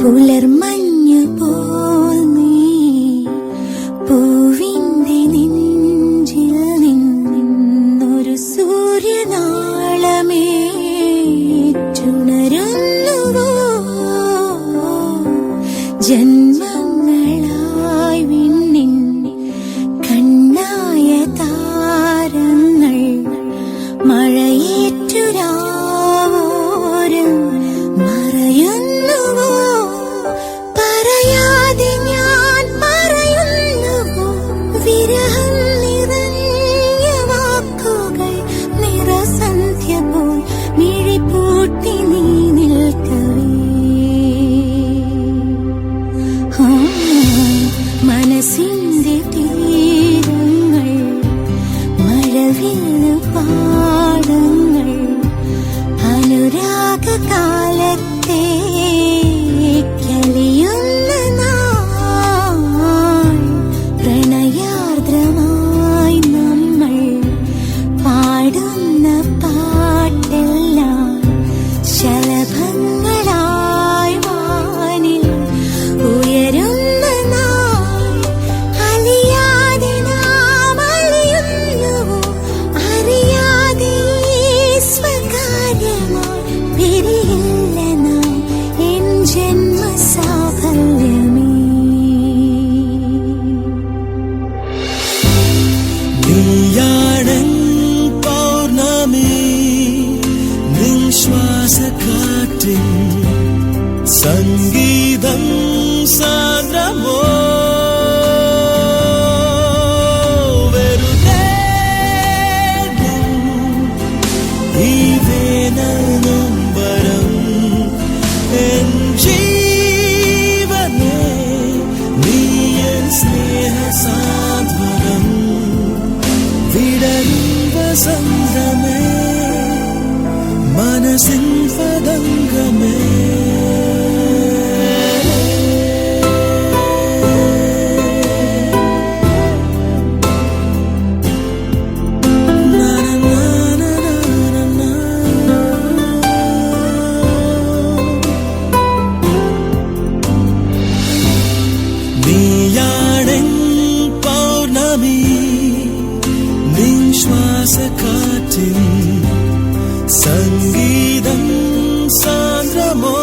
പുലർമഞ്ഞു പോൽ നീ പൂവിന്റെ നെഞ്ചിൽ നിന്നൊരു സൂര്യനാളമേറ്റുണരുന്നുവോ ജന്മങ്ങളായി വിണ്ണിൻ കണ്ണായ താരങ്ങൾ മഴയേറ്റുരാവോരം മറയുന്നുവോ പറയാതെ ഞാൻ പറയുന്നുവോ വിരഹം നിറഞ്ഞ വാക്കുകൾ നിറസന്ധ്യ പോൽ മിഴിപൂട്ടി നീ നിൽക്കവേ മനസ്സിന്റെ തീരങ്ങൾ മഴവില്ല് പാടങ്ങൾ അനുരാഗകാലത്തെ കലിയുന്ന നാൾ പ്രണയാർദ്രമായി നമ്മൾ പാടുന്ന പാട്ടെല്ലാം ശലഭങ്ങളായി വാനിൽ ഉയരുന്ന നാൾ അലിയാതെ നാം അലിയുന്നുവോ അറിയാതെ സ്വകാര്യമായി പിരിയില്ല നാം എൻ ജന്മസാഫല്യമേ നീയാണെൻ പൗർണമി നിൻ ശ്വാസക്കാറ്റിൻ സംഗീതം സാന്ദ്രമോ വെറുതെ ഈ വേനൽ നൊമ്പരം എൻ ജീവനെ നീ എൻ സ്നേഹസാന്ത്വനം വിടരും വസന്തമേ മനസ്സിൻ പതംഗമേ നീയാണെൻ പൗർണമി നിൻ ശ്വാസക്കാറ്റിൻ സംഗീതം സാന്ദ്രമോ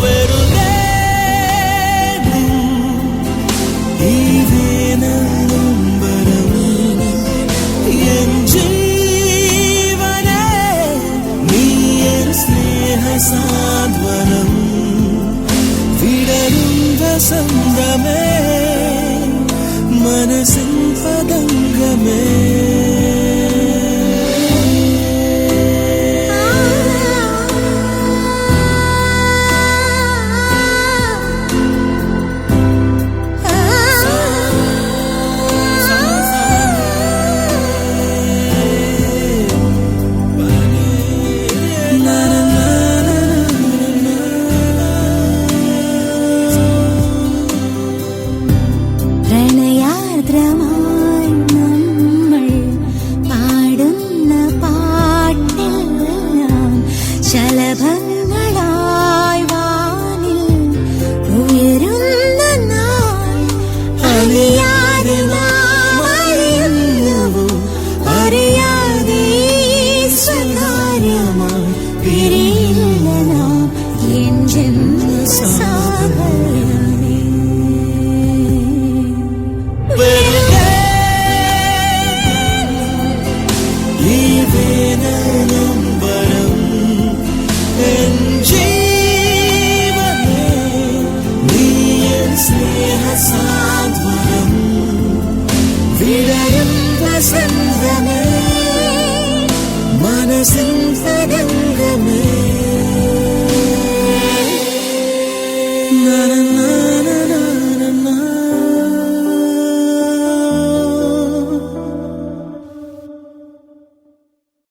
വെറുതെ ഈ വേനൽ നൊമ്പരം എൻ ജീവനെ നീ എൻ സ്നേഹസാന്ത്വനം വിടരും വസന്തമേ മനസ്സിൻ പതംഗമേ പ്രണയാർദ്രമായി നമ്മൾ പാടുന്ന പാട്ടെല്ലാം ശലഭങ്ങളായി വാനിൽ ഉയരുന്ന നാൾ അലിയാതെ നാം അലിയുന്നുവോ അറിയാതെ സ്വകാര്യമായി പിരിയില്ല നാം എൻ ജന്മസാഫല്യമേ ഈ വേനൽ നൊമ്പരം എൻ ജീവനെ നീ എൻ സ്നേഹസാന്ത്വനം വിടരും വസന്തമേ മനസ്സിൻ